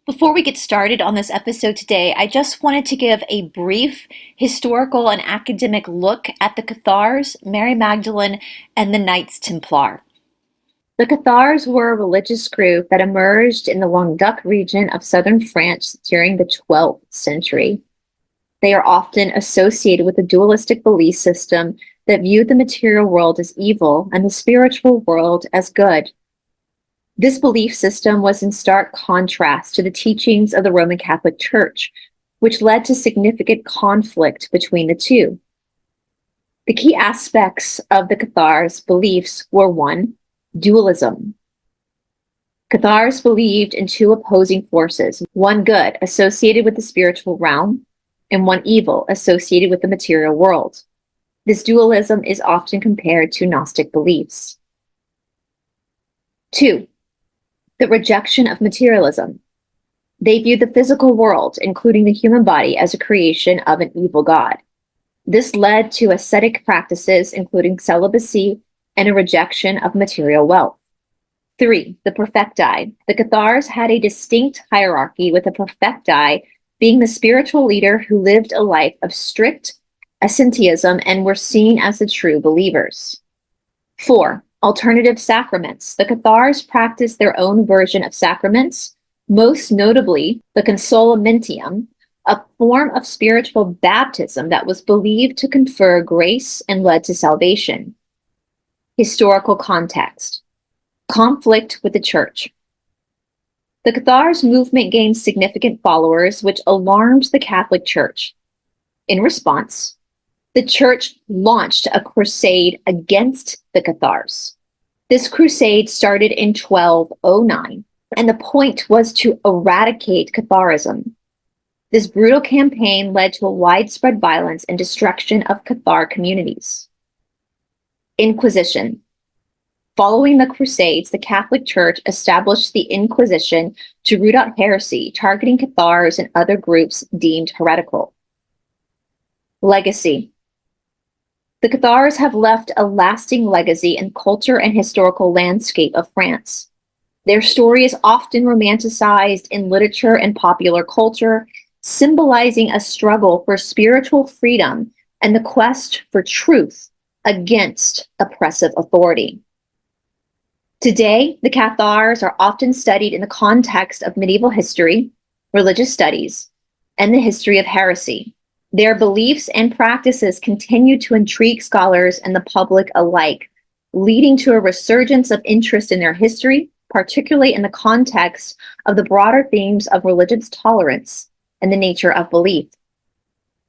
Before we get started on this episode today, I just wanted to give a brief historical and academic look at the Cathars, Mary Magdalene, and the Knights Templar. The Cathars were a religious group that emerged in the Languedoc region of southern France during the 12th century. They are often associated with a dualistic belief system that viewed the material world as evil and the spiritual world as good. This belief system was in stark contrast to the teachings of the Roman Catholic Church, which led to significant conflict between the two. The key aspects of the Cathars' beliefs were: 1, dualism. Cathars believed in two opposing forces, one good, associated with the spiritual realm, and one evil, associated with the material world. This dualism is often compared to Gnostic beliefs. 2, the rejection of materialism. They viewed the physical world, including the human body, as a creation of an evil god. This led to ascetic practices, including celibacy and a rejection of material wealth. 3, the perfecti. The Cathars had a distinct hierarchy, with the perfecti being the spiritual leader who lived a life of strict asceticism and were seen as the true believers. 4, alternative sacraments. The Cathars practiced their own version of sacraments, most notably the consolamentum, a form of spiritual baptism that was believed to confer grace and led to salvation. Historical context. Conflict with the Church. The Cathars movement gained significant followers, which alarmed the Catholic Church. In response, the Church launched a crusade against the Cathars. This crusade started in 1209, and the point was to eradicate Catharism. This brutal campaign led to a widespread violence and destruction of Cathar communities. Inquisition. Following the Crusades, the Catholic Church established the Inquisition to root out heresy, targeting Cathars and other groups deemed heretical. Legacy. The Cathars have left a lasting legacy in culture and historical landscape of France. Their story is often romanticized in literature and popular culture, symbolizing a struggle for spiritual freedom and the quest for truth against oppressive authority. Today, the Cathars are often studied in the context of medieval history, religious studies, and the history of heresy. Their beliefs and practices continue to intrigue scholars and the public alike, leading to a resurgence of interest in their history, particularly in the context of the broader themes of religious tolerance and the nature of belief.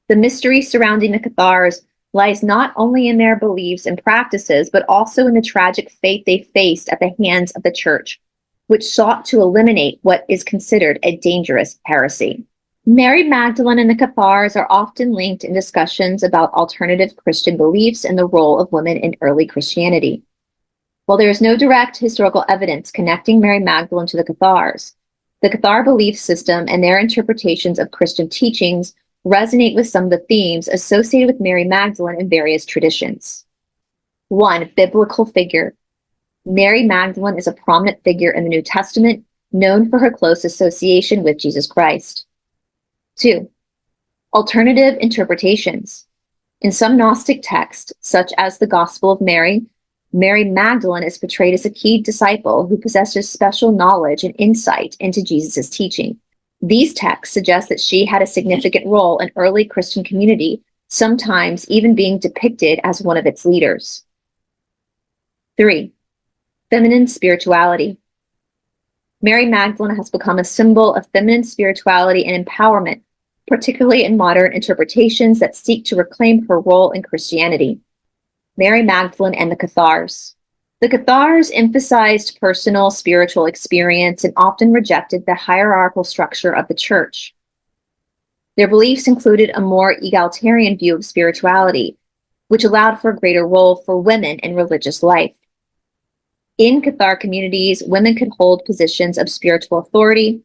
The mystery surrounding the Cathars lies not only in their beliefs and practices, but also in the tragic fate they faced at the hands of the Church, which sought to eliminate what is considered a dangerous heresy. Mary Magdalene and the Cathars are often linked in discussions about alternative Christian beliefs and the role of women in early Christianity. While there is no direct historical evidence connecting Mary Magdalene to the Cathars, the Cathar belief system and their interpretations of Christian teachings resonate with some of the themes associated with Mary Magdalene in various traditions. 1, biblical figure. Mary Magdalene is a prominent figure in the New Testament, known for her close association with Jesus Christ. 2, alternative interpretations. In some Gnostic texts, such as the Gospel of Mary, Mary Magdalene is portrayed as a key disciple who possesses special knowledge and insight into Jesus' teaching. These texts suggest that she had a significant role in early Christian community, sometimes even being depicted as one of its leaders. 3, feminine spirituality. Mary Magdalene has become a symbol of feminine spirituality and empowerment, particularly in modern interpretations that seek to reclaim her role in Christianity. Mary Magdalene and the Cathars. The Cathars emphasized personal spiritual experience and often rejected the hierarchical structure of the Church. Their beliefs included a more egalitarian view of spirituality, which allowed for a greater role for women in religious life. In Cathar communities, women could hold positions of spiritual authority,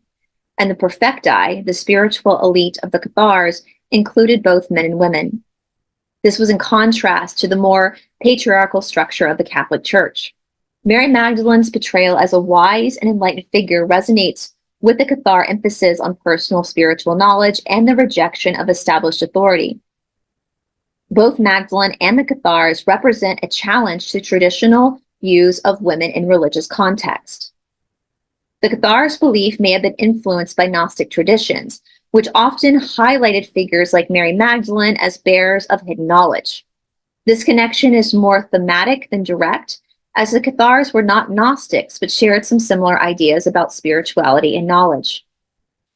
and the perfecti, the spiritual elite of the Cathars, included both men and women. This was in contrast to the more patriarchal structure of the Catholic Church. Mary Magdalene's portrayal as a wise and enlightened figure resonates with the Cathar emphasis on personal spiritual knowledge and the rejection of established authority. Both Magdalene and the Cathars represent a challenge to traditional views of women in religious context. The Cathars' belief may have been influenced by Gnostic traditions, which often highlighted figures like Mary Magdalene as bearers of hidden knowledge. This connection is more thematic than direct, as the Cathars were not Gnostics, but shared some similar ideas about spirituality and knowledge.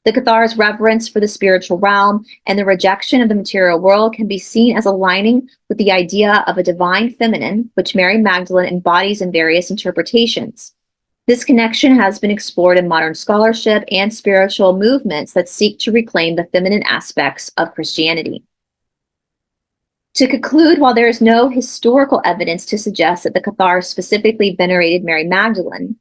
The Cathars' reverence for the spiritual realm and the rejection of the material world can be seen as aligning with the idea of a divine feminine, which Mary Magdalene embodies in various interpretations. This connection has been explored in modern scholarship and spiritual movements that seek to reclaim the feminine aspects of Christianity. To conclude, while there is no historical evidence to suggest that the Cathars specifically venerated Mary Magdalene,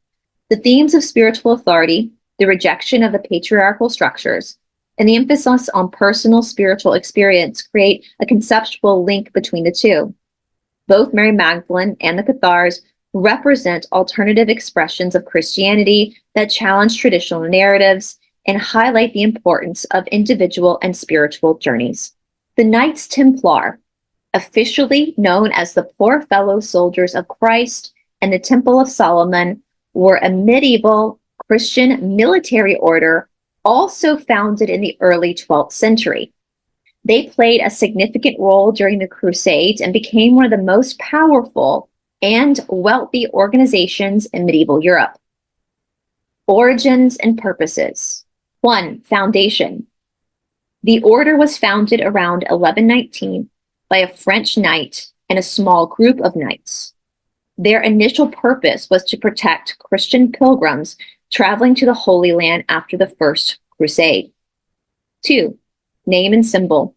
the themes of spiritual authority, the rejection of the patriarchal structures, and the emphasis on personal spiritual experience create a conceptual link between the two. Both Mary Magdalene and the Cathars represent alternative expressions of Christianity that challenge traditional narratives and highlight the importance of individual and spiritual journeys. The Knights Templar, officially known as the Poor Fellow Soldiers of Christ and the Temple of Solomon, were a medieval Christian military order also founded in the early 12th century. They played a significant role during the Crusades and became one of the most powerful and wealthy organizations in medieval Europe. Origins and purposes. 1. Foundation. The order was founded around 1119 by a French knight and a small group of knights. Their initial purpose was to protect Christian pilgrims traveling to the Holy Land after the First Crusade. 2. Name and symbol.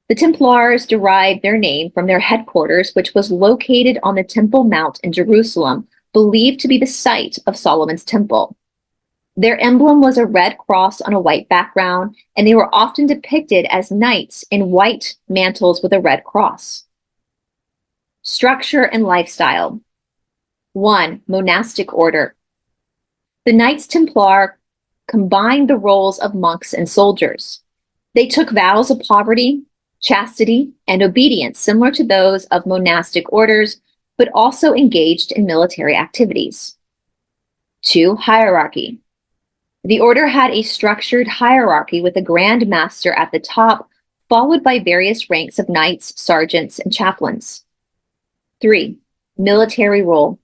The Templars derived their name from their headquarters, which was located on the Temple Mount in Jerusalem, believed to be the site of Solomon's temple. Their emblem was a red cross on a white background, and they were often depicted as knights in white mantles with a red cross. Structure and lifestyle. 1. Monastic order. The Knights Templar combined the roles of monks and soldiers. They took vows of poverty, chastity, and obedience similar to those of monastic orders, but also engaged in military activities. 2. Hierarchy. The order had a structured hierarchy with a Grand Master at the top, followed by various ranks of knights, sergeants, and chaplains. 3. Military role.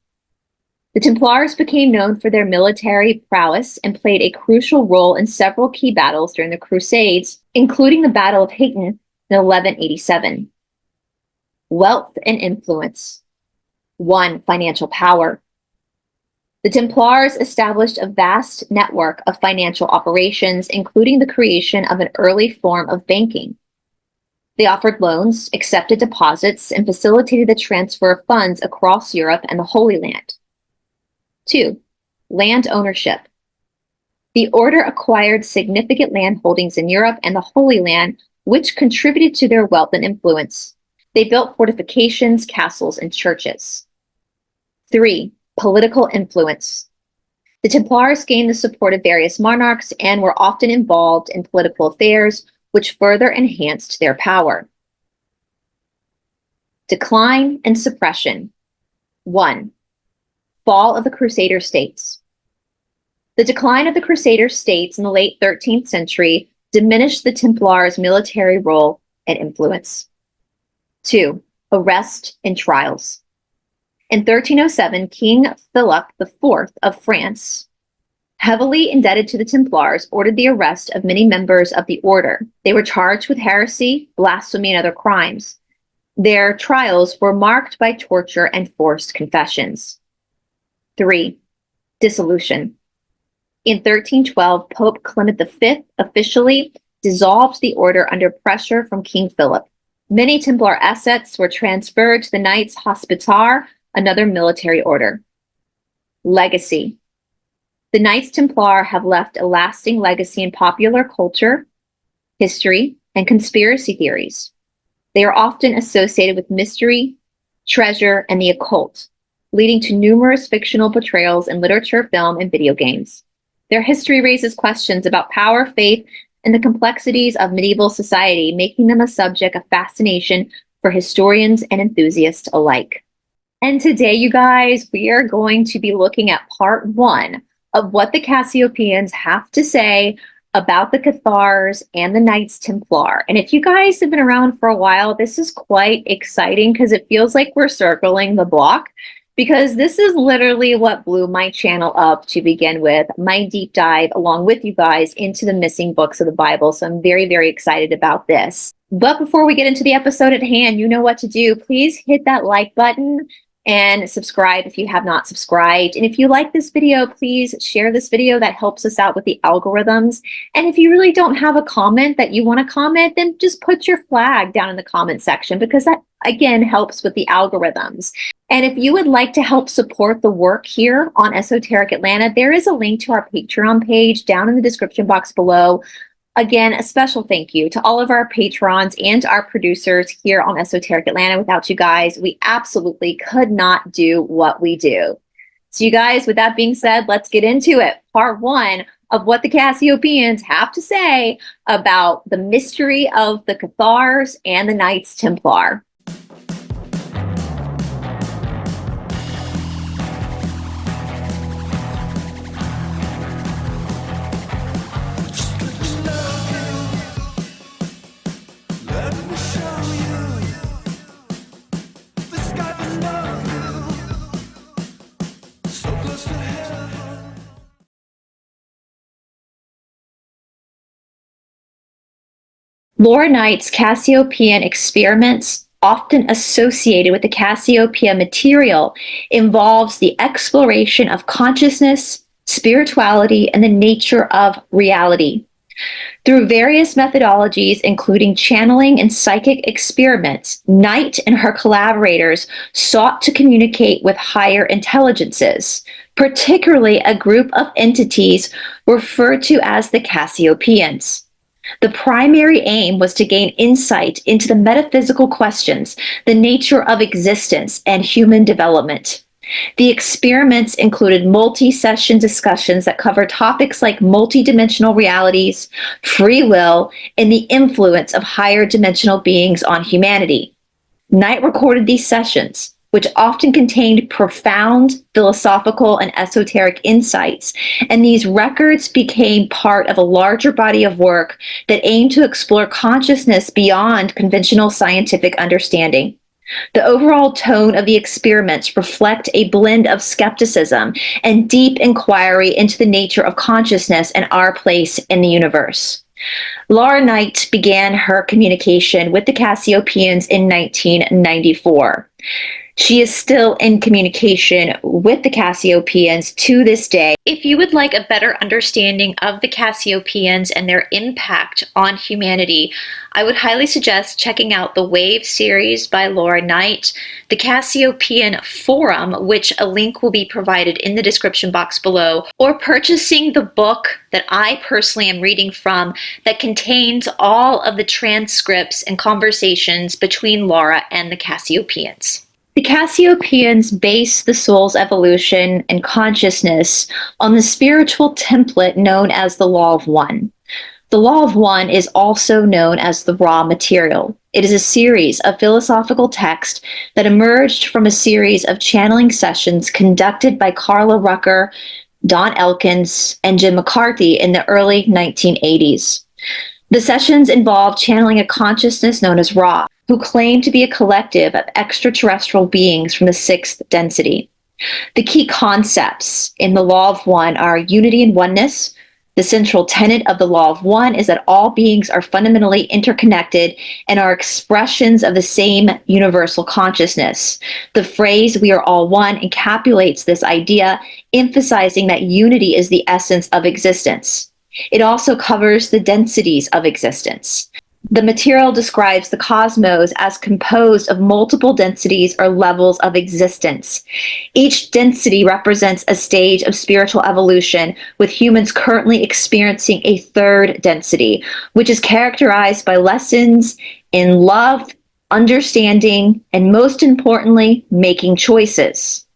The Templars became known for their military prowess and played a crucial role in several key battles during the Crusades, including the Battle of Hattin in 1187. Wealth and influence. 1. Financial power. The Templars established a vast network of financial operations, including the creation of an early form of banking. They offered loans, accepted deposits, and facilitated the transfer of funds across Europe and the Holy Land. 2. Land ownership. The order acquired significant land holdings in Europe and the Holy Land, which contributed to their wealth and influence. They built fortifications, castles, and churches. 3. Political influence. The Templars gained the support of various monarchs and were often involved in political affairs, which further enhanced their power. Decline and suppression. 1. Fall of the Crusader states. The decline of the Crusader states in the late 13th century diminished the Templars' military role and influence. 2. Arrest and trials. In 1307, King Philip IV of France, heavily indebted to the Templars, ordered the arrest of many members of the order. They were charged with heresy, blasphemy, and other crimes. Their trials were marked by torture and forced confessions. 3. Dissolution. In 1312, Pope Clement V officially dissolved the order under pressure from King Philip. Many Templar assets were transferred to the Knights Hospitaller, another military order. Legacy. The Knights Templar have left a lasting legacy in popular culture, history, and conspiracy theories. They are often associated with mystery, treasure, and the occult, leading to numerous fictional portrayals in literature, film, and video games. Their history raises questions about power, faith, and the complexities of medieval society, making them a subject of fascination for historians and enthusiasts alike. And today, you guys, we are going to be looking at part one of what the Cassiopeans have to say about the Cathars and the Knights Templar. And if you guys have been around for a while, this is quite exciting because it feels like we're circling the block, because this is literally what blew my channel up to begin with, my deep dive along with you guys into the missing books of the Bible. So I'm very, very excited about this. But before we get into the episode at hand, you know what to do. Please hit that like button and subscribe if you have not subscribed. And if you like this video, please share this video. That helps us out with the algorithms. And if you really don't have a comment that you want to comment, then just put your flag down in the comment section, because that, again, helps with the algorithms. And if you would like to help support the work here on Esoteric Atlanta, there is a link to our Patreon page down in the description box below. Again, a special thank you to all of our patrons and our producers here on Esoteric Atlanta. Without you guys, we absolutely could not do what we do. So you guys, with that being said, let's get into it. Part one of what the Cassiopeans have to say about the mystery of the Cathars and the Knights Templar. Laura Knight's Cassiopeian experiments, often associated with the Cassiopeia material, involves the exploration of consciousness, spirituality, and the nature of reality. Through various methodologies, including channeling and psychic experiments, Knight and her collaborators sought to communicate with higher intelligences, particularly a group of entities referred to as the Cassiopeans. The primary aim was to gain insight into the metaphysical questions, the nature of existence, and human development. The experiments included multi-session discussions that covered topics like multidimensional realities, free will, and the influence of higher dimensional beings on humanity. Knight recorded these sessions, which often contained profound philosophical and esoteric insights, and these records became part of a larger body of work that aimed to explore consciousness beyond conventional scientific understanding. The overall tone of the experiments reflect a blend of skepticism and deep inquiry into the nature of consciousness and our place in the universe. Laura Knight began her communication with the Cassiopeans in 1994. She is still in communication with the Cassiopeans to this day. If you would like a better understanding of the Cassiopeans and their impact on humanity, I would highly suggest checking out the Wave series by Laura Knight, the Cassiopeian Forum, which a link will be provided in the description box below, or purchasing the book that I personally am reading from that contains all of the transcripts and conversations between Laura and the Cassiopeans. The Cassiopeans base the soul's evolution and consciousness on the spiritual template known as the Law of One. The Law of One is also known as the raw material. It is a series of philosophical texts that emerged from a series of channeling sessions conducted by Carla Rucker, Don Elkins, and Jim McCarthy in the early 1980s. The sessions involved channeling a consciousness known as Ra, who claimed to be a collective of extraterrestrial beings from the sixth density. The key concepts in the Law of One are unity and oneness. The central tenet of the Law of One is that all beings are fundamentally interconnected and are expressions of the same universal consciousness. The phrase, "we are all one," encapsulates this idea, emphasizing that unity is the essence of existence. It also covers the densities of existence. The material describes the cosmos as composed of multiple densities or levels of existence. Each density represents a stage of spiritual evolution, with humans currently experiencing a third density, which is characterized by lessons in love, understanding, and most importantly, making choices.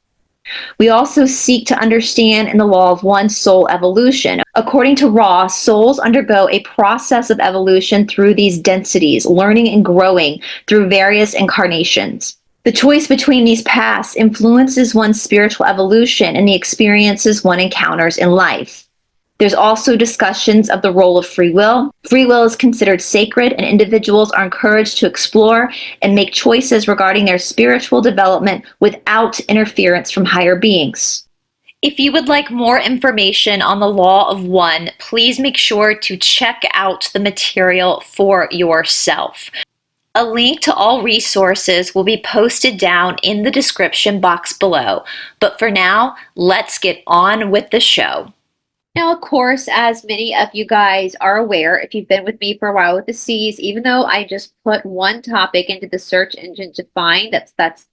We also seek to understand in the law of one soul evolution. According to Ra, souls undergo a process of evolution through these densities, learning and growing through various incarnations. The choice between these paths influences one's spiritual evolution and the experiences one encounters in life. There's also discussions of the role of free will. Free will is considered sacred, and individuals are encouraged to explore and make choices regarding their spiritual development without interference from higher beings. If you would like more information on the law of one, please make sure to check out the material for yourself. A link to all resources will be posted down in the description box below. But for now, let's get on with the show. Now, of course, as many of you guys are aware, if you've been with me for a while with the C's, even though I just put one topic into the search engine to find, that's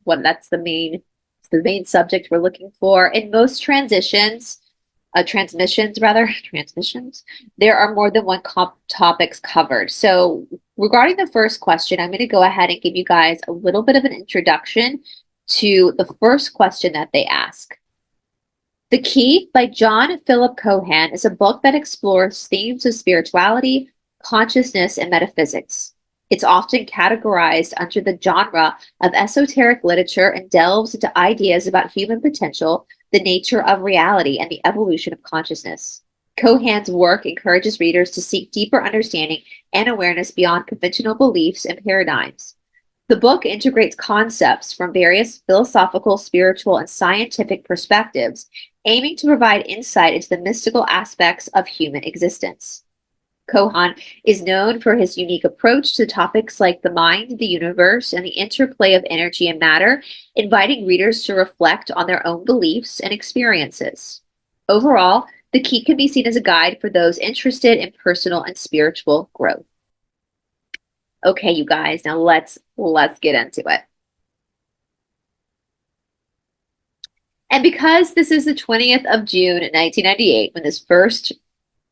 the main subject we're looking for. In most transmissions, there are more than one topics covered. So regarding the first question, I'm going to go ahead and give you guys a little bit of an introduction to the first question that they ask. The Key by John Philip Cohan is a book that explores themes of spirituality, consciousness, and metaphysics. It's often categorized under the genre of esoteric literature and delves into ideas about human potential, the nature of reality, and the evolution of consciousness. Cohan's work encourages readers to seek deeper understanding and awareness beyond conventional beliefs and paradigms. The book integrates concepts from various philosophical, spiritual, and scientific perspectives, aiming to provide insight into the mystical aspects of human existence. Cohan is known for his unique approach to topics like the mind, the universe, and the interplay of energy and matter, inviting readers to reflect on their own beliefs and experiences. Overall, The Key can be seen as a guide for those interested in personal and spiritual growth. Okay, you guys, now let's get into it. And because this is the 20th of June, 1998, when this first,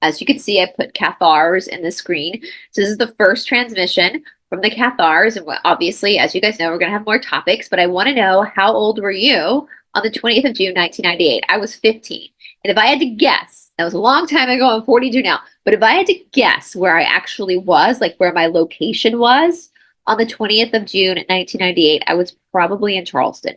as you can see, I put Cathars in the screen. So this is the first transmission from the Cathars. And obviously, as you guys know, we're going to have more topics, but I want to know, how old were you on the 20th of June, 1998? I was 15. And if I had to guess, that was a long time ago, I'm 42 now, but if I had to guess where I actually was, like where my location was on the 20th of June, 1998, I was probably in Charleston.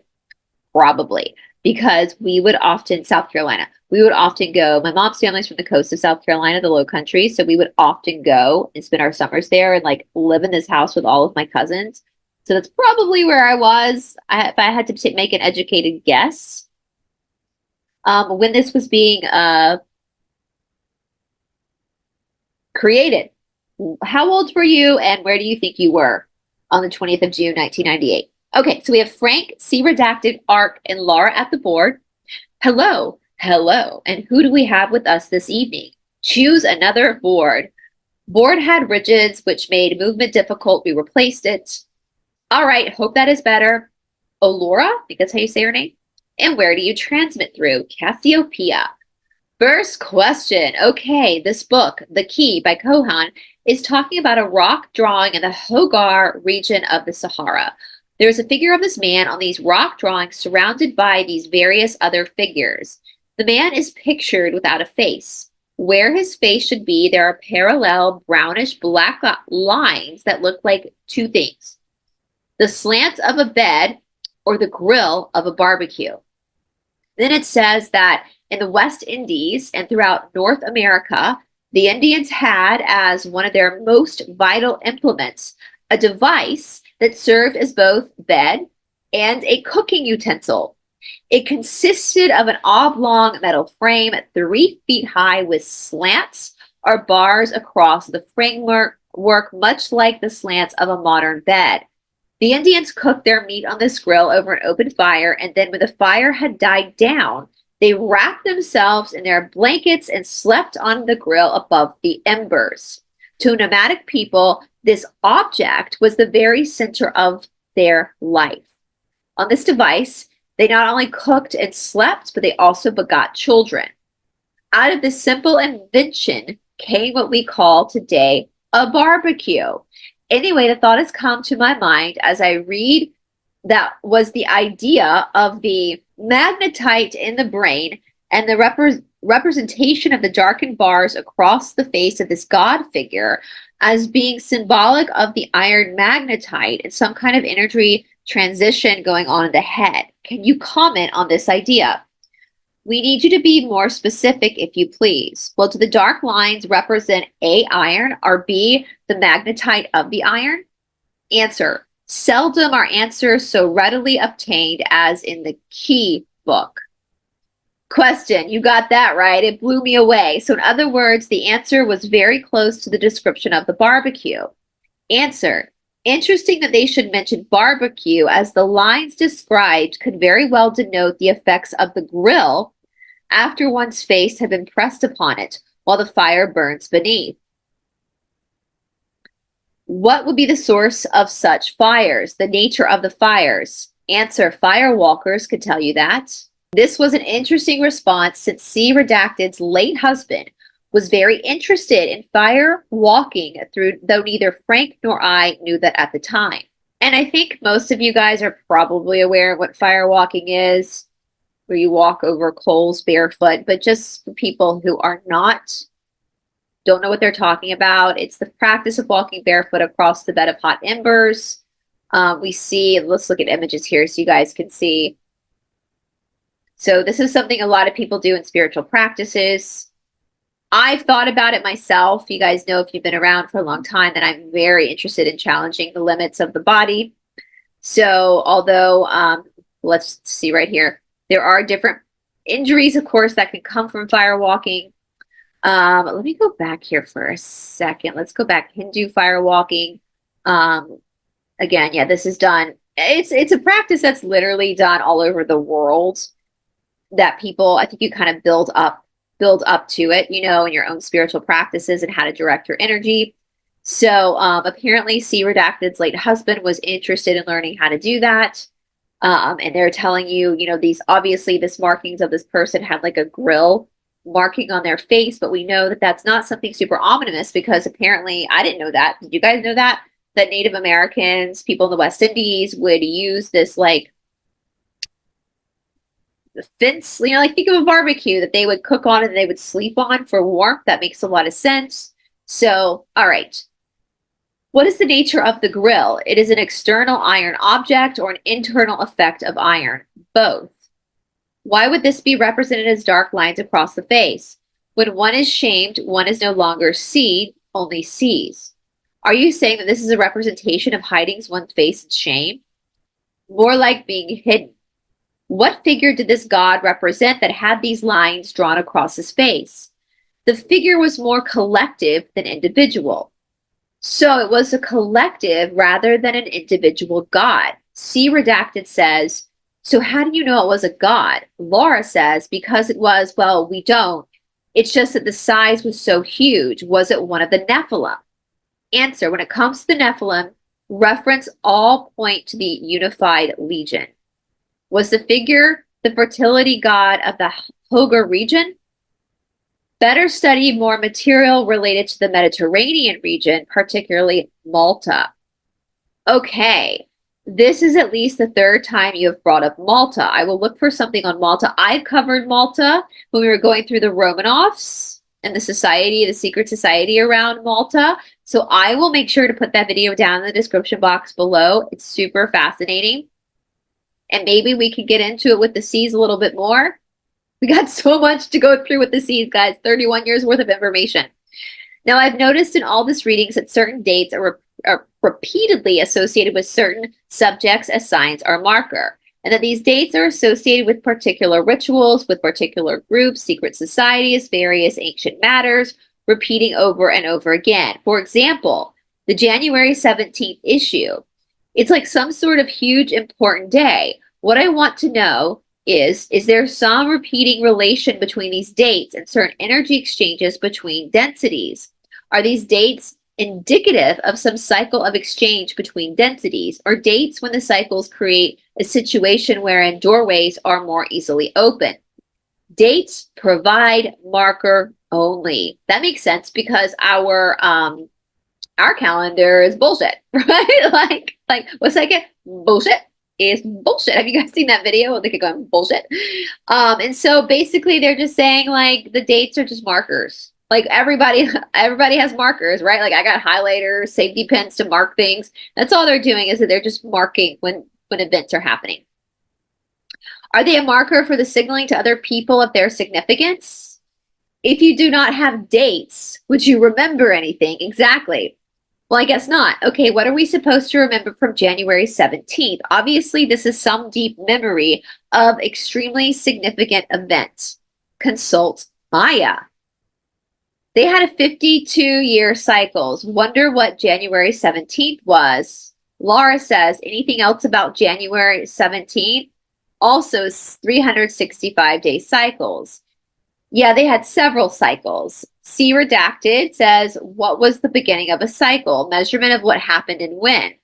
Probably. Because we would often, South Carolina, we would often go, my mom's family's from the coast of South Carolina, the Low Country, so we would often go and spend our summers there and like live in this house with all of my cousins. So that's probably where I was, if I had to make an educated guess. When this was being created. How old were you and where do you think you were on the 20th of June, 1998? Okay, so we have Frank, C. Redacted, Ark, and Laura at the board. Hello, hello. And who do we have with us this evening? Choose another board. Board had rigids, which made movement difficult. We replaced it. All right, hope that is better. Oh, Laura, I think that's how you say her name. And where do you transmit through? Cassiopeia. First question. Okay, this book, The Key by Cohan, is talking about a rock drawing in the Hogar region of the Sahara. There is a figure of this man on these rock drawings surrounded by these various other figures. The man is pictured without a face. Where his face should be, there are parallel brownish black lines that look like two things: the slants of a bed or the grill of a barbecue. Then it says that in the West Indies and throughout North America, the Indians had as one of their most vital implements a device that served as both bed and a cooking utensil. It consisted of an oblong metal frame 3 feet high with slants or bars across the framework, much like the slants of a modern bed. The Indians cooked their meat on this grill over an open fire, and then when the fire had died down, they wrapped themselves in their blankets and slept on the grill above the embers. To nomadic people, this object was the very center of their life. On this device, they not only cooked and slept, but they also begot children. Out of this simple invention came what we call today a barbecue. Anyway, the thought has come to my mind as I read that was the idea of the magnetite in the brain, and the representation of the darkened bars across the face of this god figure as being symbolic of the iron magnetite and some kind of energy transition going on in the head. Can you comment on this idea? We need you to be more specific, if you please. Well, do the dark lines represent A, iron, or B, the magnetite of the iron? Answer. Seldom are answers so readily obtained as in the key book. Question. You got that right. It blew me away. So in other words, the answer was very close to the description of the barbecue. Answer. Interesting that they should mention barbecue, as the lines described could very well denote the effects of the grill after one's face had been pressed upon it while the fire burns beneath. What would be the source of such fires? The nature of the fires? Answer. Fire walkers could tell you that. This was an interesting response, since C. Redacted's late husband was very interested in fire walking, though neither Frank nor I knew that at the time. And I think most of you guys are probably aware of what fire walking is, where you walk over coals barefoot, but just for people who are not, don't know what they're talking about, it's the practice of walking barefoot across the bed of hot embers. We see, let's look at images here so you guys can see. So this is something a lot of people do in spiritual practices. I've thought about it myself. You guys know, if you've been around for a long time, that I'm very interested in challenging the limits of the body. So although, let's see right here, there are different injuries, of course, that can come from fire walking. Let me go back here for a second. Let's go back. Hindu fire walking. Again, yeah, this is done. It's a practice that's literally done all over the world, that people, I think you kind of build up to it, you know, in your own spiritual practices and how to direct your energy. So apparently C. Redacted's late husband was interested in learning how to do that. And they're telling you, you know, these, obviously this markings of this person had like a grill marking on their face, but we know that that's not something super ominous, because apparently, I didn't know that. Did you guys know that? That Native Americans, people in the West Indies, would use this like fence, you know, like think of a barbecue that they would cook on and they would sleep on for warmth. That makes a lot of sense. So, all right. What is the nature of the grill? It is an external iron object or an internal effect of iron? Both. Why would this be represented as dark lines across the face? When one is shamed, one is no longer seen, only sees. Are you saying that this is a representation of hiding one's face in shame? More like being hidden. What figure did this god represent that had these lines drawn across his face? The figure was more collective than individual. So it was a collective rather than an individual god. C. Redacted says, so how do you know it was a god? Laura says, because it was, well, we don't. It's just that the size was so huge. Was it one of the Nephilim? Answer, when it comes to the Nephilim, reference all point to the unified legion. Was the figure the fertility god of the Hogar region? Better study more material related to the Mediterranean region, particularly Malta. Okay, this is at least the third time you have brought up Malta. I will look for something on Malta. I've covered Malta when we were going through the Romanovs and the society, the secret society around Malta. So I will make sure to put that video down in the description box below. It's super fascinating. And maybe we could get into it with the C's a little bit more. We got so much to go through with the C's, guys. 31 years worth of information. Now, I've noticed in all these readings that certain dates are repeatedly associated with certain subjects as signs or marker, and that these dates are associated with particular rituals, with particular groups, secret societies, various ancient matters, repeating over and over again. For example, the January 17th issue. It's like some sort of huge important day. What I want to know is there some repeating relation between these dates and certain energy exchanges between densities? Are these dates indicative of some cycle of exchange between densities, or dates when the cycles create a situation wherein doorways are more easily open? Dates provide marker only. That makes sense, because our calendar is bullshit, right? like what's that? Bullshit. is bullshit. Have you guys seen that video? They could go bullshit. And so basically they're just saying like the dates are just markers. Like everybody has markers, right? Like I got highlighters, safety pins to mark things. That's all they're doing, is that they're just marking when events are happening. Are they a marker for the signaling to other people of their significance? If you do not have dates, would you remember anything? Exactly. Well, I guess not. Okay, what are we supposed to remember from January 17th? Obviously, this is some deep memory of extremely significant events. Consult Maya. They had a 52-year cycles. Wonder what January 17th was. Laura says, anything else about January 17th? Also 365-day cycles. Yeah, they had several cycles. C redacted says, what was the beginning of a cycle? Measurement of what happened and when.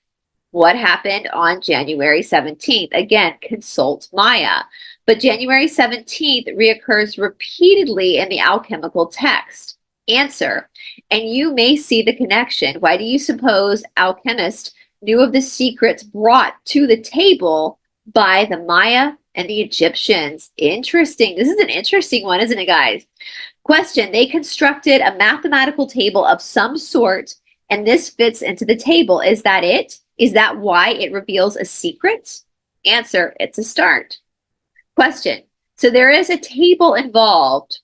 What happened on January 17th? Again, consult Maya. But January 17th reoccurs repeatedly in the alchemical text. Answer, and you may see the connection. Why do you suppose alchemists knew of the secrets brought to the table by the Maya and the Egyptians? Interesting. This is an interesting one, isn't it, guys? Question, they constructed a mathematical table of some sort, and this fits into the table. Is that it? Is that why it reveals a secret? Answer, it's a start. Question, so there is a table involved.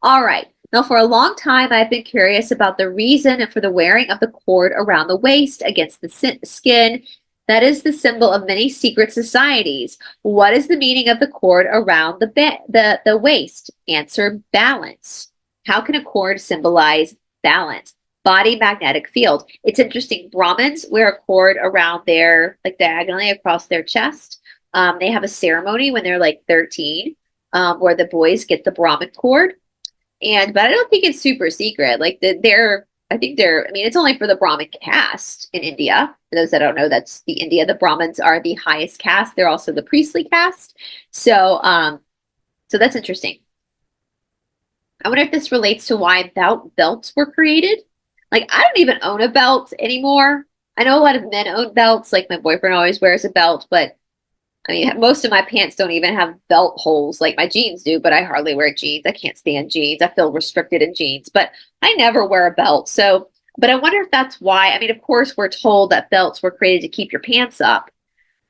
All right. Now, for a long time, I've been curious about the reason for the wearing of the cord around the waist against the skin. That is the symbol of many secret societies. What is the meaning of the cord around the waist? Answer, balance. How can a cord symbolize balance? Body magnetic field. It's interesting. Brahmins wear a cord around their, like diagonally across their chest. They have a ceremony when they're like 13, where the boys get the Brahmin cord. But I don't think it's super secret. Like I mean, it's only for the Brahmin caste in India. For those that don't know, that's the India. The Brahmins are the highest caste. They're also the priestly caste. So that's interesting. I wonder if this relates to why belts were created. Like, I don't even own a belt anymore. I know a lot of men own belts. Like my boyfriend always wears a belt, but I mean, most of my pants don't even have belt holes like my jeans do, but I hardly wear jeans. I can't stand jeans. I feel restricted in jeans, but I never wear a belt. So, but I wonder if that's why. I mean, of course, we're told that belts were created to keep your pants up,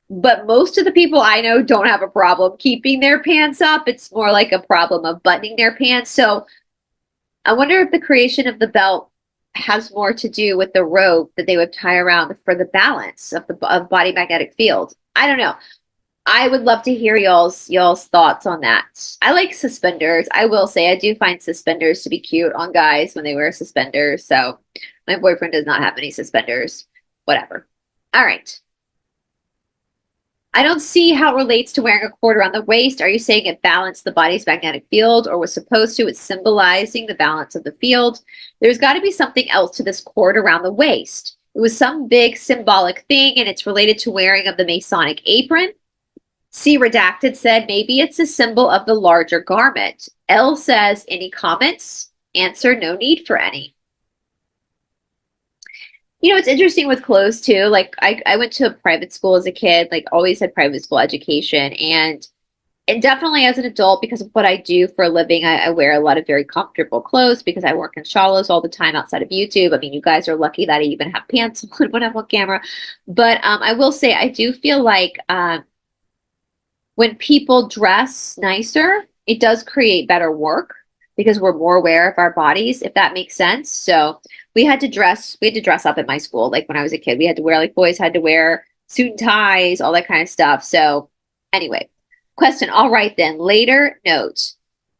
but most of the people I know don't have a problem keeping their pants up. It's more like a problem of buttoning their pants. So I wonder if the creation of the belt has more to do with the rope that they would tie around for the balance of body magnetic field. I don't know. I would love to hear y'all's thoughts on that. I like suspenders. I will say I do find suspenders to be cute on guys when they wear suspenders. So my boyfriend does not have any suspenders. Whatever. All right. I don't see how it relates to wearing a cord around the waist. Are you saying it balanced the body's magnetic field, or was supposed to? It's symbolizing the balance of the field. There's got to be something else to this cord around the waist. It was some big symbolic thing, and it's related to wearing of the Masonic apron. C redacted said maybe it's a symbol of the larger garment. L says, any comments? Answer, no need for any. You know, it's interesting with clothes too. Like I went to a private school as a kid, like always had private school education, and definitely as an adult, because of what I do for a living, I wear a lot of very comfortable clothes because I work in shalos all the time outside of YouTube. I mean, you guys are lucky that I even have pants on when I'm on camera. But I will say I do feel like when people dress nicer, it does create better work because we're more aware of our bodies, if that makes sense. So we had to dress up at my school. Like when I was a kid, we had to wear, like boys had to wear suit and ties, all that kind of stuff. So anyway, question. All right then, later note.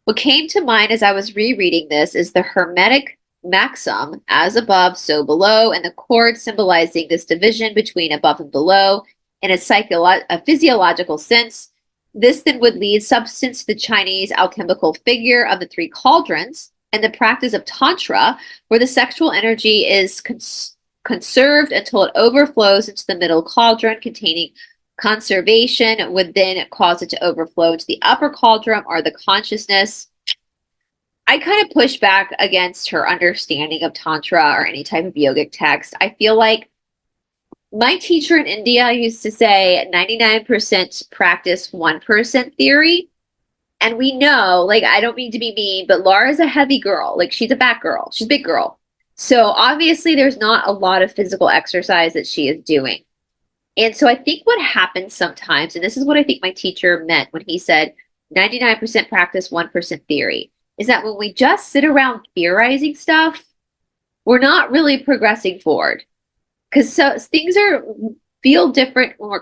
What came to mind as I was rereading this is the Hermetic maxim, as above, so below, and the cord symbolizing this division between above and below in a physiological sense. This then would lead substance to the Chinese alchemical figure of the three cauldrons and the practice of Tantra, where the sexual energy is conserved until it overflows into the middle cauldron. Containing conservation would then cause it to overflow into the upper cauldron or the consciousness. I kind of push back against her understanding of Tantra or any type of yogic text. I feel like My teacher in India used to say 99% practice, 1% theory. And we know, like, I don't mean to be mean, but Laura's a heavy girl. Like, she's a fat girl. She's a big girl. So obviously there's not a lot of physical exercise that she is doing. And so I think what happens sometimes, and this is what I think my teacher meant when he said 99% practice, 1% theory, is that when we just sit around theorizing stuff, we're not really progressing forward. Because so things feel different when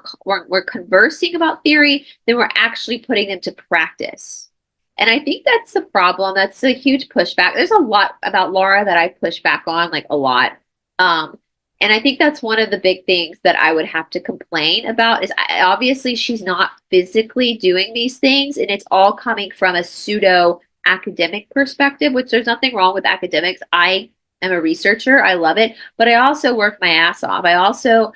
we're conversing about theory than we're actually putting them to practice. And I think that's the problem. That's a huge pushback. There's a lot about Laura that I push back on, like a lot. And I think that's one of the big things that I would have to complain about is obviously she's not physically doing these things, and it's all coming from a pseudo academic perspective, which there's nothing wrong with academics. I am a researcher. I love it, but I also work my ass off. I also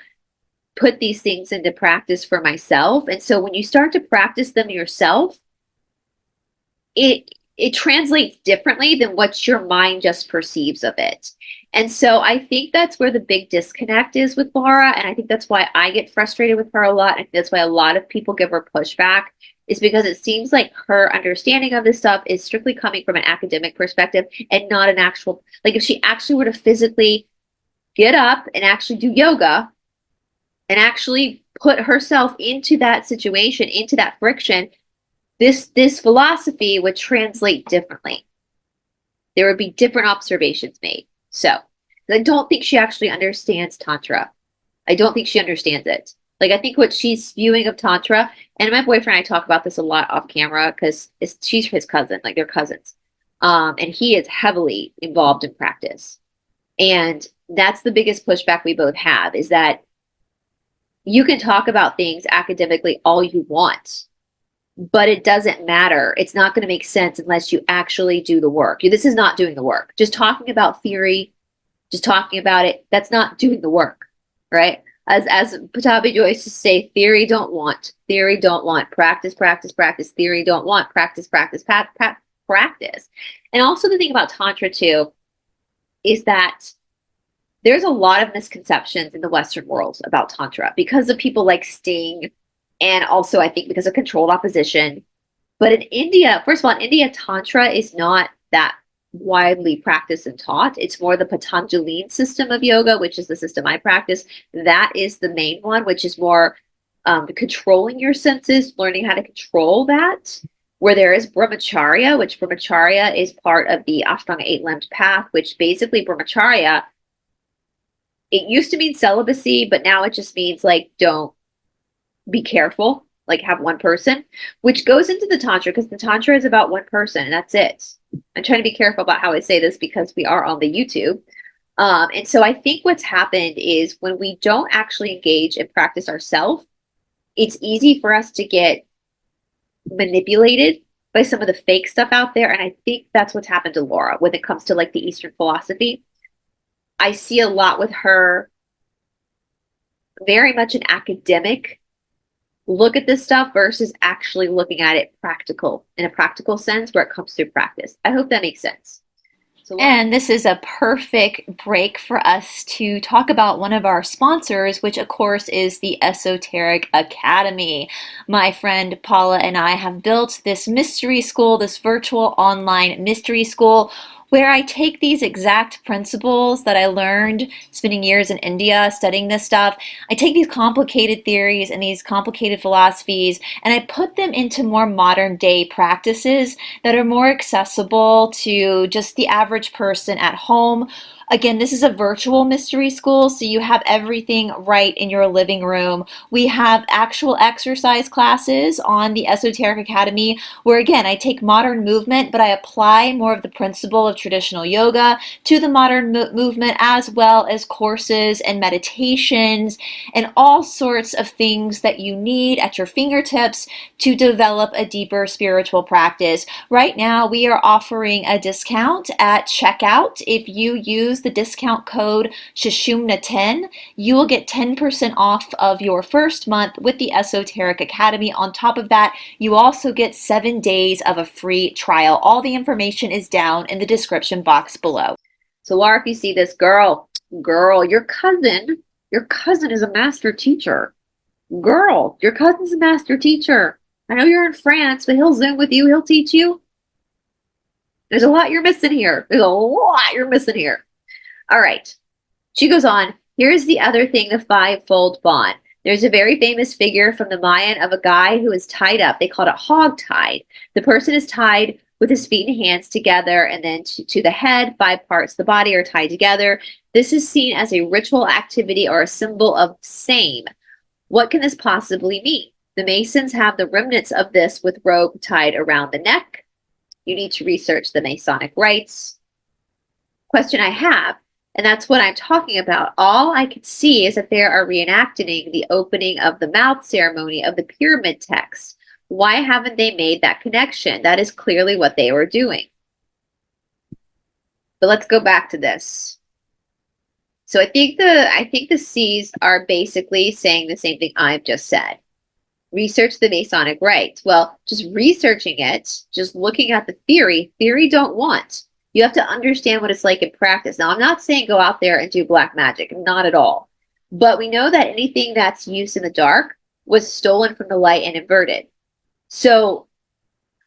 put these things into practice for myself. And so when you start to practice them yourself, it translates differently than what your mind just perceives of it. And so I think that's where the big disconnect is with Laura. And I think that's why I get frustrated with her a lot. And that's why a lot of people give her pushback, is because it seems like her understanding of this stuff is strictly coming from an academic perspective and not an actual, like if she actually were to physically get up and actually do yoga and actually put herself into that situation, into that friction, this philosophy would translate differently. There would be different observations made. So I don't think she actually understands Tantra. I don't think she understands it. Like, I think what she's spewing of Tantra, and my boyfriend and I talk about this a lot off camera because she's his cousin, like they're cousins. And he is heavily involved in practice. And that's the biggest pushback we both have, is that you can talk about things academically all you want, but it doesn't matter. It's not going to make sense unless you actually do the work. This is not doing the work. Just talking about theory, just talking about it, that's not doing the work, right? As Patabi Joyce used to say, theory don't want, practice, practice, practice, theory don't want, practice, practice, practice. And also the thing about Tantra too, is that there's a lot of misconceptions in the Western world about Tantra because of people like Sting, and also I think because of controlled opposition. But in India, first of all, in India, Tantra is not that widely practiced and taught. It's more the Patanjalian system of yoga, which is the system I practice. That is the main one, which is more controlling your senses, learning how to control that. Where there is brahmacharya, which brahmacharya is part of the Ashtanga 8-limbed path, which basically brahmacharya, it used to mean celibacy, but now it just means like don't be careful, like have one person, which goes into the Tantra because the Tantra is about one person and that's it. I'm trying to be careful about how I say this because we are on the YouTube. And so I think what's happened is when we don't actually engage and practice ourselves, it's easy for us to get manipulated by some of the fake stuff out there. And I think that's what's happened to Laura when it comes to like the Eastern philosophy. I see a lot with her, very much an academic look at this stuff versus actually looking at it practical, in a practical sense where it comes through practice. I hope that makes sense. And this is a perfect break for us to talk about one of our sponsors, which of course is the Esoteric Academy. My friend Paula and I have built this mystery school, this virtual online mystery school, where I take these exact principles that I learned spending years in India studying this stuff. I take these complicated theories and these complicated philosophies and I put them into more modern day practices that are more accessible to just the average person at home. Again, this is a virtual mystery school, so you have everything right in your living room. We have actual exercise classes on the Esoteric Academy, where again, I take modern movement, but I apply more of the principle of traditional yoga to the modern movement, as well as courses and meditations and all sorts of things that you need at your fingertips to develop a deeper spiritual practice. Right now, we are offering a discount at checkout. If you use the discount code Shishumna10, you will get 10% off of your first month with the Esoteric Academy. On top of that, you also get 7 days of a free trial. All the information is down in the description box below. So Laura, if you see this, girl, your cousin Your cousin is a master teacher. Girl, your cousin's a master teacher. I know you're in France, but he'll Zoom with you. He'll teach you. There's a lot you're missing here. There's a lot you're missing here. All right. She goes on. Here's the other thing, the fivefold bond. There's a very famous figure from the Mayan of a guy who is tied up. They called it hog-tied. The person is tied with his feet and hands together, and then to the head, 5 parts of the body are tied together. This is seen as a ritual activity or a symbol of same. What can this possibly mean? The Masons have the remnants of this with rope tied around the neck. You need to research the Masonic rites. Question I have, and that's what I'm talking about. All I can see is that they are reenacting the opening of the mouth ceremony of the pyramid text. Why haven't they made that connection? That is clearly what they were doing. But let's go back to this. So I think the C's are basically saying the same thing I've just said. Research the Masonic rites. Well, just researching it, just looking at the theory don't want. You have to understand what it's like in practice. Now, I'm not saying go out there and do black magic, not at all. But we know that anything that's used in the dark was stolen from the light and inverted. So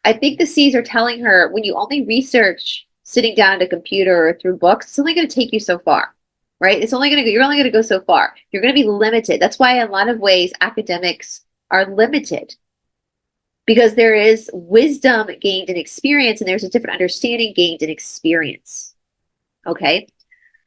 I think the C's are telling her when you only research sitting down at a computer or through books, it's only going to take you so far, right? You're only going to go so far. You're going to be limited. That's why in a lot of ways academics are limited, because there is wisdom gained in experience and there's a different understanding gained in experience. Okay,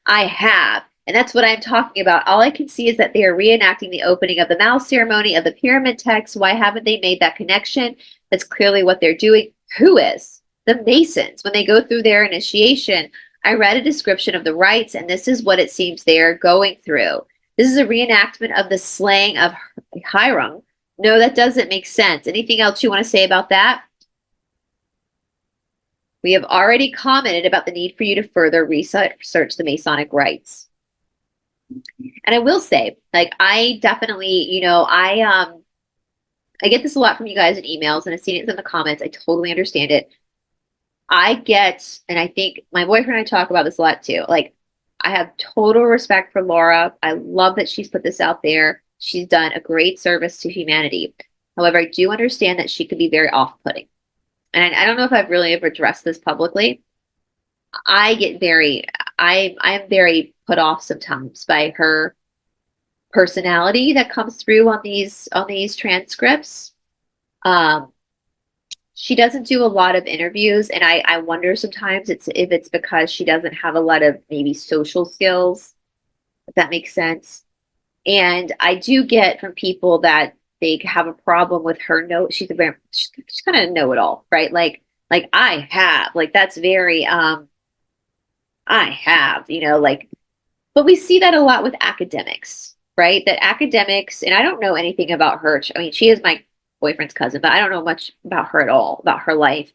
and that's what I'm talking about. All I can see is that they are reenacting the opening of the mouth ceremony of the pyramid text. Why haven't they made that connection? That's clearly what they're doing. Who is? The Masons. When they go through their initiation, I read a description of the rites, and this is what it seems they're going through. This is a reenactment of the slaying of Hiram. No, that doesn't make sense. Anything else you want to say about that? We have already commented about the need for you to further research the Masonic rites. And I will say, like, I definitely, I get this a lot from you guys in emails, and I've seen it in the comments. I totally understand it. I get, and I think my boyfriend and I talk about this a lot too. Like, I have total respect for Laura. I love that she's put this out there. She's done a great service to humanity. However, I do understand that she could be very off-putting. And I don't know if I've really ever addressed this publicly. I'm very put off sometimes by her personality that comes through on these transcripts. She doesn't do a lot of interviews, and I wonder sometimes if it's because she doesn't have a lot of maybe social skills, if that makes sense. And I do get from people that they have a problem with her. No, she's kind of know-it-all, right? Like I have, like, that's very I have, like, but we see that a lot with academics, right? That academics, and I don't know anything about her. I mean, she is my boyfriend's cousin, but I don't know much about her at all, about her life.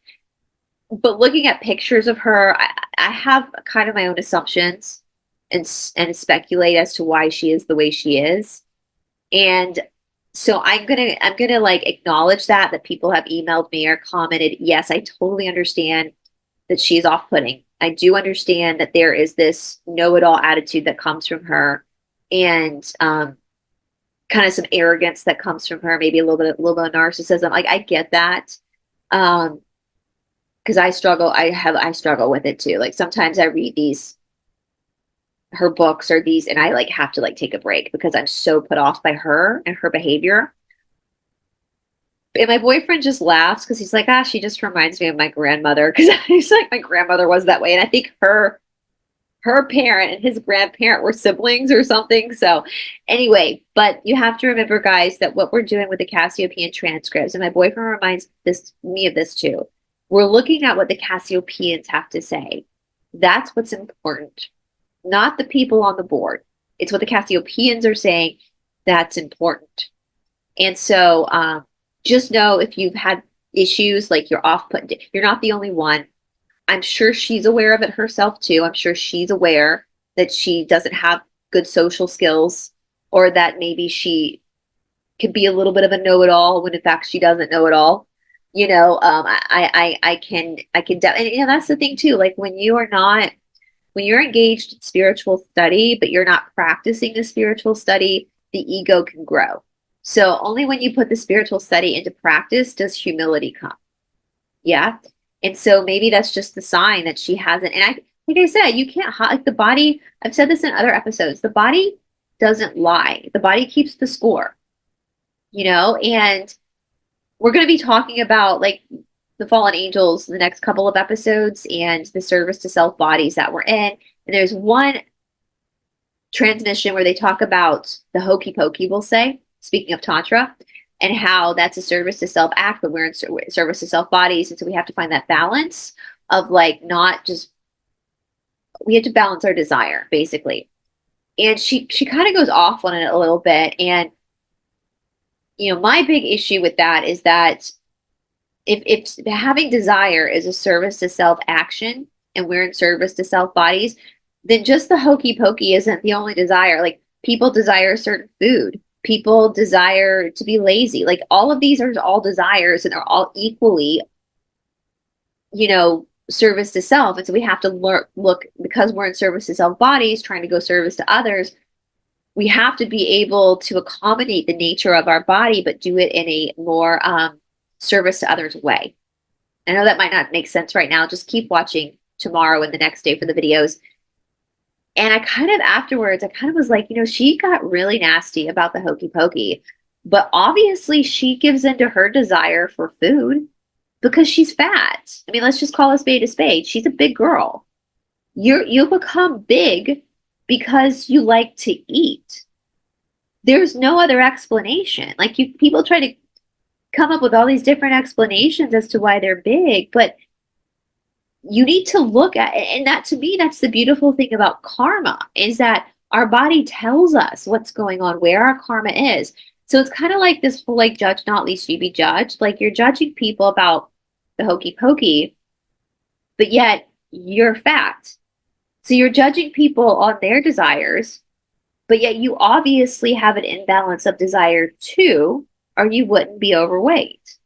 But looking at pictures of her, I have kind of my own assumptions and speculate as to why she is the way she is. And so I'm gonna like acknowledge that people have emailed me or commented. Yes, I totally understand that she is off-putting. I do understand that there is this know-it-all attitude that comes from her, and kind of some arrogance that comes from her, maybe a little bit of narcissism. Like, I get that. Because I struggle with it too. Like, sometimes I read her books or these, and I like have to like take a break because I'm so put off by her and her behavior. And my boyfriend just laughs because he's like, she just reminds me of my grandmother, because he's like, my grandmother was that way. And I think her parent and his grandparent were siblings or something. So anyway, but you have to remember, guys, that what we're doing with the Cassiopeian transcripts, and my boyfriend reminds me of this too. We're looking at what the Cassiopeians have to say. That's what's important, not the people on the board. It's what the Cassiopeians are saying that's important. And so just know, if you've had issues, like you're off-put, you're not the only one. I'm sure she's aware of it herself too. I'm sure she's aware that she doesn't have good social skills, or that maybe she could be a little bit of a know-it-all when in fact she doesn't know it all. I can, and that's the thing too. Like, when you are not when you're engaged in spiritual study, but you're not practicing the spiritual study, the ego can grow. So only when you put the spiritual study into practice does humility come. Yeah. And so maybe that's just the sign that she hasn't. And like I said, you can't like the body. I've said this in other episodes. The body doesn't lie. The body keeps the score, and we're going to be talking about like the fallen angels the next couple of episodes and the service to self bodies that we're in. And there's one transmission where they talk about the hokey pokey, we'll say, speaking of Tantra, and how that's a service to self act, but we're in service to self bodies. And so we have to find that balance of like not just, we have to balance our desire, basically. And she kind of goes off on it a little bit. And, my big issue with that is that if having desire is a service to self action and we're in service to self bodies, then just the hokey pokey isn't the only desire. Like people desire certain food. People desire to be lazy. Like all of these are all desires and they're all equally, service to self. And so we have to look, because we're in service to self bodies, trying to go service to others, we have to be able to accommodate the nature of our body, but do it in a more service to others way. I know that might not make sense right now. Just keep watching tomorrow and the next day for the videos. And afterwards, I kind of was like, she got really nasty about the hokey pokey, but obviously she gives into her desire for food because she's fat. I mean, let's just call a spade a spade. She's a big girl. You become big because you like to eat. There's no other explanation. Like people try to come up with all these different explanations as to why they're big, but you need to look at it. And that, to me, that's the beautiful thing about karma, is that our body tells us what's going on, where our karma is. So it's kind of like this whole like judge not lest ye be judged. Like you're judging people about the hokey pokey, but yet you're fat. So you're judging people on their desires, but yet you obviously have an imbalance of desire too, or you wouldn't be overweight.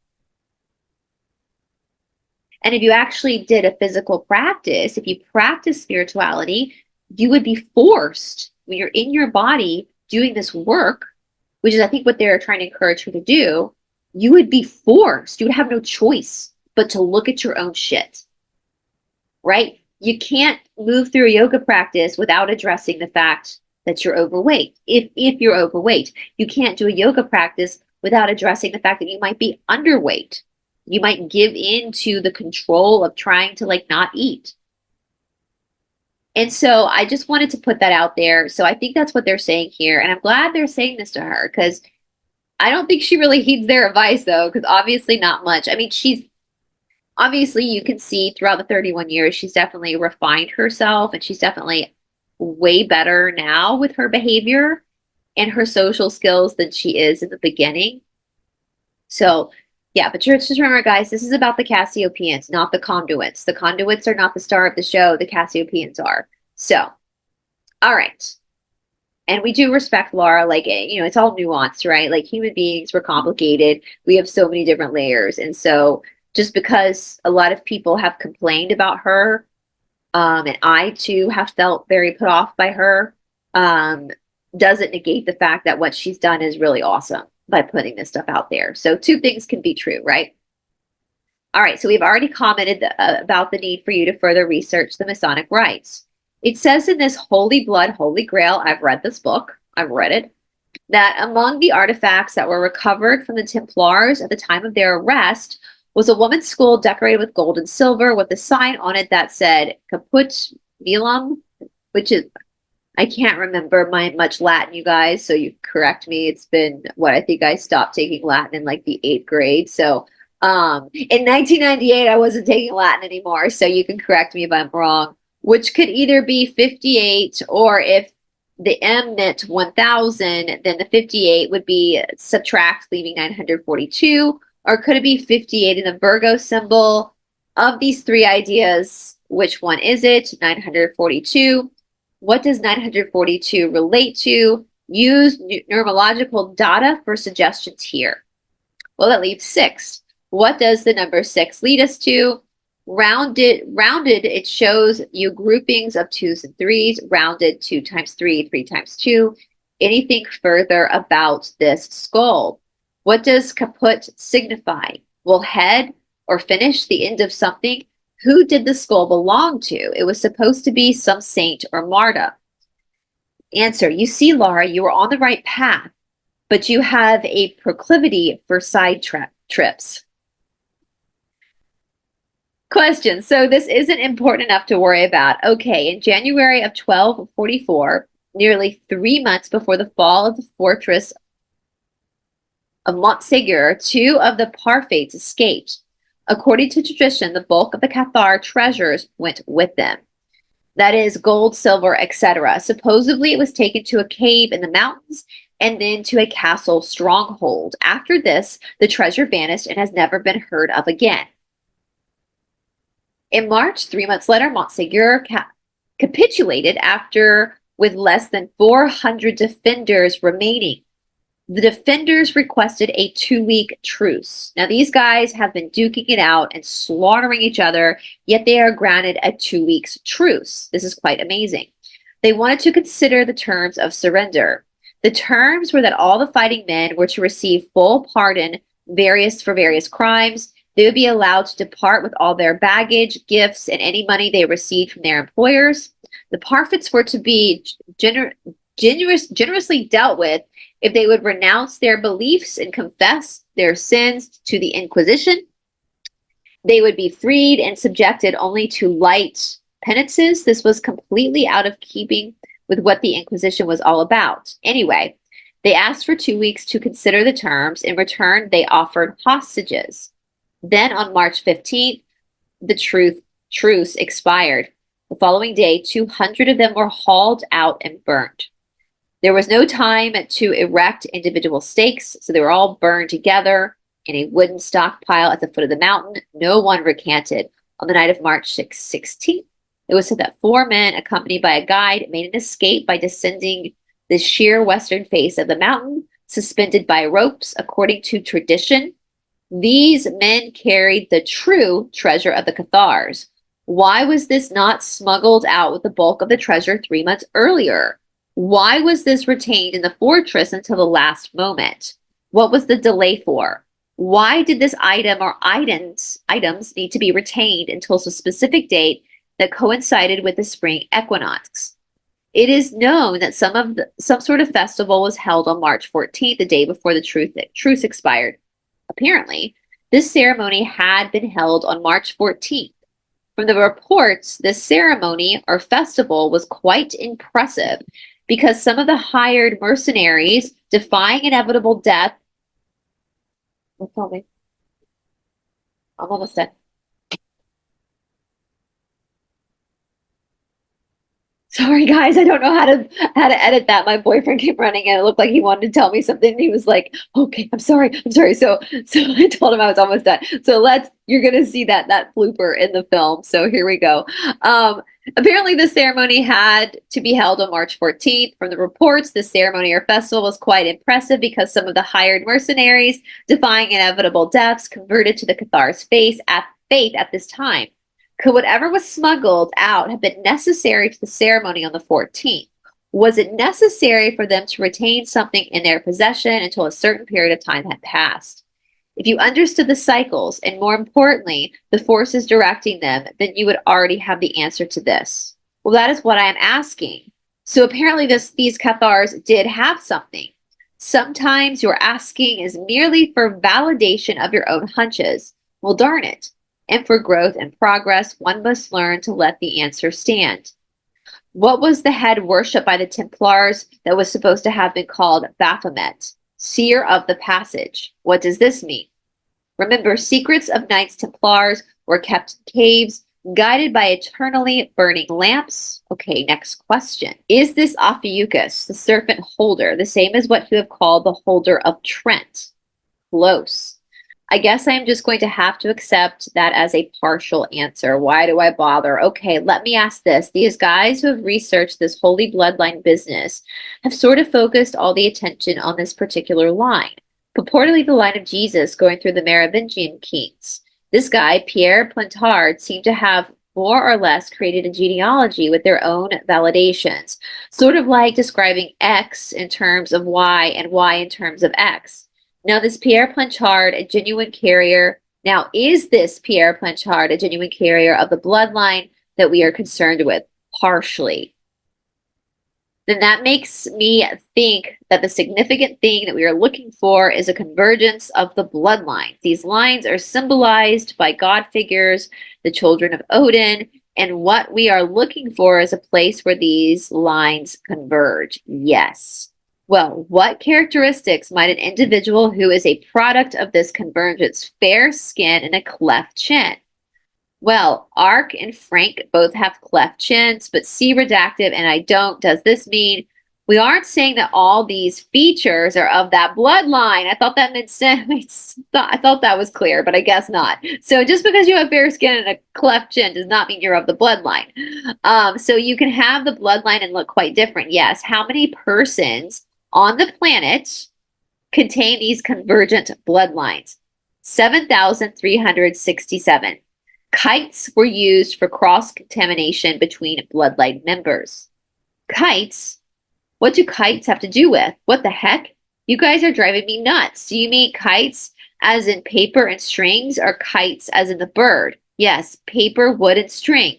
And if you actually did a physical practice, if you practice spirituality, you would be forced, when you're in your body doing this work, which is I think what they're trying to encourage her to do, you would be forced, you would have no choice but to look at your own shit, right? You can't move through a yoga practice without addressing the fact that you're overweight. If you're overweight, you can't do a yoga practice without addressing the fact that you might be underweight. You might give in to the control of trying to like not eat. And so I just wanted to put that out there. So I think that's what they're saying here. And I'm glad they're saying this to her, because I don't think she really heeds their advice though, because obviously not much. I mean, obviously you can see throughout the 31 years, she's definitely refined herself, and she's definitely way better now with her behavior and her social skills than she is in the beginning. So yeah, but just remember, guys, this is about the Cassiopeans, not the conduits. The conduits are not the star of the show. The Cassiopeans are. So, all right. And we do respect Laura. Like, it's all nuanced, right? Like human beings, we're complicated. We have so many different layers. And so just because a lot of people have complained about her, and I too have felt very put off by her, doesn't negate the fact that what she's done is really awesome by putting this stuff out there. So two things can be true, right? All right, so we've already commented about the need for you to further research the Masonic rites. It says in this Holy Blood, Holy Grail, I've read this book, I've read it, that among the artifacts that were recovered from the Templars at the time of their arrest was a woman's skull decorated with gold and silver with a sign on it that said Caput Velum, which is, I can't remember much Latin, you guys, so you correct me. It's been, I think I stopped taking Latin in like the 8th grade. So in 1998, I wasn't taking Latin anymore, so you can correct me if I'm wrong, which could either be 58, or if the M meant 1000, then the 58 would be subtract, leaving 942, or could it be 58 in the Virgo symbol? Of these three ideas, which one is it? 942. What does 942 relate to? Use numerological data for suggestions here. Well, that leaves 6. What does the number 6 lead us to? Rounded, it shows you groupings of 2s and 3s. Rounded, 2 times 3, 3 times 2. Anything further about this skull? What does kaput signify? Well, head or finish, the end of something. Who did the skull belong to? It was supposed to be some saint or martyr. Answer, you see, Laura, you are on the right path, but you have a proclivity for side trips. Question, so this isn't important enough to worry about. Okay, in January of 1244, nearly 3 months before the fall of the fortress of Montségur, 2 of the Parfaits escaped. According to tradition, the bulk of the Cathar treasures went with them. That is gold, silver, etc. Supposedly, it was taken to a cave in the mountains and then to a castle stronghold. After this, the treasure vanished and has never been heard of again. In March, 3 months later, Montségur capitulated with less than 400 defenders remaining. The defenders requested a 2-week truce. Now, these guys have been duking it out and slaughtering each other, yet they are granted a 2 weeks truce. This is quite amazing. They wanted to consider the terms of surrender. The terms were that all the fighting men were to receive full pardon for various crimes. They would be allowed to depart with all their baggage, gifts, and any money they received from their employers. The Parfaits were to be generously dealt with if they would renounce their beliefs and confess their sins to the Inquisition. They would be freed and subjected only to light penances. This was completely out of keeping with what the Inquisition was all about. Anyway, they asked for 2 weeks to consider the terms. In return, they offered hostages. Then on March 15th, the truce expired. The following day, 200 of them were hauled out and burnt. There was no time to erect individual stakes, so they were all burned together in a wooden stockpile at the foot of the mountain. No one recanted. On the night of March 16th, it was said that 4 men, accompanied by a guide, made an escape by descending the sheer western face of the mountain, suspended by ropes, according to tradition. These men carried the true treasure of the Cathars. Why was this not smuggled out with the bulk of the treasure 3 months earlier? Why was this retained in the fortress until the last moment? What was the delay for? Why did this item or items need to be retained until a specific date that coincided with the spring equinox? It is known that some sort of festival was held on March 14th, the day before the truce expired. Apparently, this ceremony had been held on March 14th. From the reports, this ceremony or festival was quite impressive because some of the hired mercenaries, defying inevitable death, tell me, I'm almost done. Sorry, guys, I don't know how to edit that. My boyfriend came running and it looked like he wanted to tell me something. He was like, "Okay, I'm sorry." So I told him I was almost done. So you're gonna see that blooper in the film. So here we go. Apparently, the ceremony had to be held on March 14th. From the reports, the ceremony or festival was quite impressive because some of the hired mercenaries, defying inevitable deaths, converted to the Cathars' faith at this time. Could whatever was smuggled out have been necessary to the ceremony on the 14th? Was it necessary for them to retain something in their possession until a certain period of time had passed? If you understood the cycles, and more importantly, the forces directing them, then you would already have the answer to this. Well, that is what I am asking. So apparently these Cathars did have something. Sometimes your asking is merely for validation of your own hunches. Well, darn it. And for growth and progress, one must learn to let the answer stand. What was the head worshipped by the Templars that was supposed to have been called Baphomet, seer of the passage? What does this mean? Remember, secrets of Knights Templars were kept in caves, guided by eternally burning lamps. Okay, next question. Is this Ophiuchus, the serpent holder, the same as what you have called the holder of Trent? Close. I guess I'm just going to have to accept that as a partial answer. Why do I bother? Okay, let me ask this. These guys who have researched this holy bloodline business have sort of focused all the attention on this particular line, purportedly the line of Jesus going through the Merovingian kings. This guy, Pierre Plantard, seemed to have more or less created a genealogy with their own validations, sort of like describing X in terms of Y and Y in terms of X. Now, this Pierre Plantard, a genuine carrier. Now, is this Pierre Plantard a genuine carrier of the bloodline that we are concerned with? Partially. Then that makes me think that the significant thing that we are looking for is a convergence of the bloodlines. These lines are symbolized by god figures, the children of Odin, and what we are looking for is a place where these lines converge. Yes. Well, what characteristics might an individual who is a product of this convergence, fair skin and a cleft chin? Well, Ark and Frank both have cleft chins, but C redacted and I don't. Does this mean we aren't saying that all these features are of that bloodline? I thought that made sense. I thought that was clear, but I guess not. So just because you have fair skin and a cleft chin does not mean you're of the bloodline. So you can have the bloodline and look quite different. Yes. How many persons on the planet contain these convergent bloodlines? 7,367. Kites were used for cross-contamination between bloodline members. Kites? What do kites have to do with? What the heck? You guys are driving me nuts. Do you mean kites as in paper and strings, or kites as in the bird? Yes, paper, wood, and string.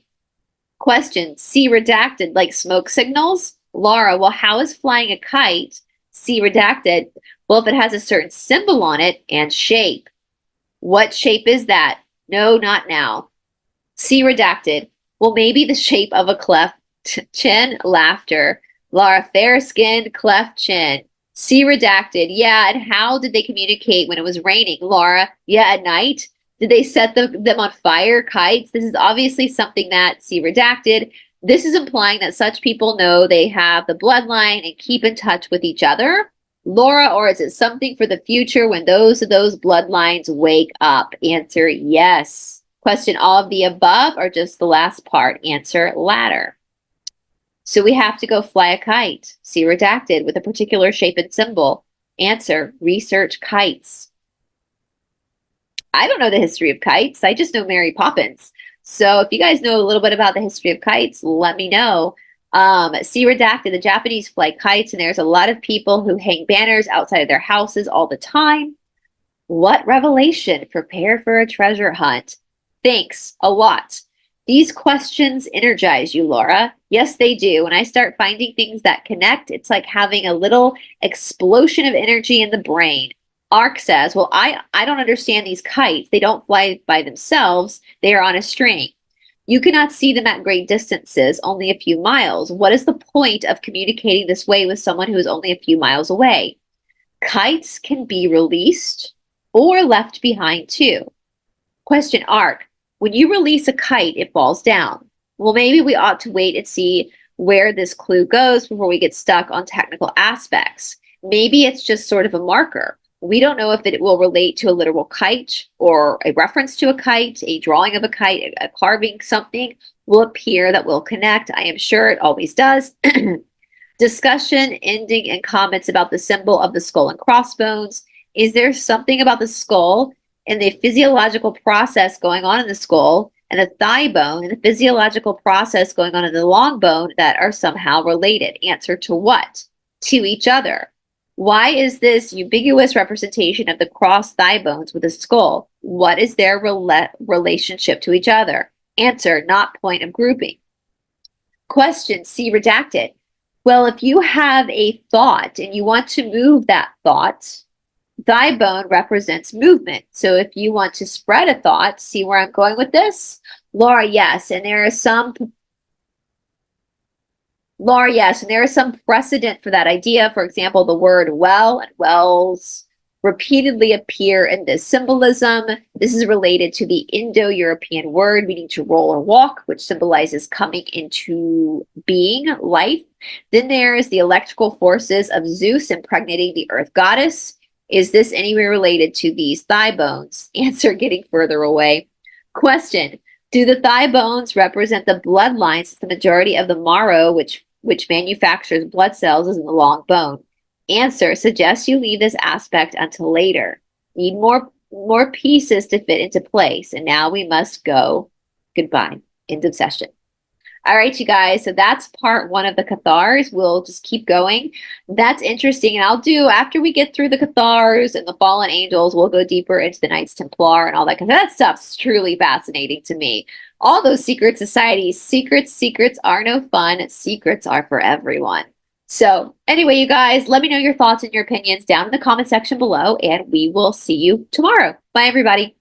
Question, C redacted, like smoke signals? Laura, well, how is flying a kite C redacted? Well, if it has a certain symbol on it and shape. What shape is that? No, not now. C redacted. Well, maybe the shape of a cleft chin. Laughter. Laura, fair-skinned cleft chin. C redacted. Yeah, and how did they communicate when it was raining? Laura, yeah, at night. Did they set them on fire? Kites. This is obviously something that C redacted. This is implying that such people know they have the bloodline and keep in touch with each other. Laura, or is it something for the future when those bloodlines wake up? Answer, yes. Question, all of the above or just the last part? Answer, latter. So we have to go fly a kite. See redacted with a particular shape and symbol. Answer, research kites. I don't know the history of kites. I just know Mary Poppins. So if you guys know a little bit about the history of kites, let me know. See redacted, the Japanese fly kites, and there's a lot of people who hang banners outside of their houses all the time. What revelation? Prepare for a treasure hunt. Thanks a lot. These questions energize you, Laura. Yes, they do. When I start finding things that connect, it's like having a little explosion of energy in the brain. Ark says, well, I don't understand these kites. They don't fly by themselves. They are on a string. You cannot see them at great distances, only a few miles. What is the point of communicating this way with someone who is only a few miles away? Kites can be released or left behind too. Question, Ark, when you release a kite, it falls down. Well, maybe we ought to wait and see where this clue goes before we get stuck on technical aspects. Maybe it's just sort of a marker. We don't know if it will relate to a literal kite or a reference to a kite, a drawing of a kite, a carving, something will appear that will connect. I am sure it always does. Discussion, ending, and comments about the symbol of the skull and crossbones. Is there something about the skull and the physiological process going on in the skull and the thigh bone and the physiological process going on in the long bone that are somehow related? Answer, to what? To each other. Why is this ubiquitous representation of the crossed thigh bones with the skull? What is their relationship to each other? Answer, not point of grouping. Question, C redacted. Well, if you have a thought and you want to move that thought, thigh bone represents movement. So if you want to spread a thought, see where I'm going with this? Laura, yes. And there is some precedent for that idea. For example, the word well and wells repeatedly appear in this symbolism. This is related to the Indo-European word meaning to roll or walk, which symbolizes coming into being, life. Then there is the electrical forces of Zeus impregnating the earth goddess. Is this anywhere related to these thigh bones? Answer, getting further away. Question, do the thigh bones represent the bloodlines? The majority of the marrow, which manufactures blood cells, is in the long bone. Answer, suggests you leave this aspect until later. Need more more pieces to fit into place. And now we must go. Goodbye. End of session. All right, you guys. So that's part one of the Cathars. We'll just keep going. That's interesting. And I'll do, after we get through the Cathars and the fallen angels, we'll go deeper into the Knights Templar and all that. Because that stuff's truly fascinating to me. All those secret societies, secrets are no fun. Secrets are for everyone. So anyway, you guys, let me know your thoughts and your opinions down in the comment section below, and we will see you tomorrow. Bye, everybody.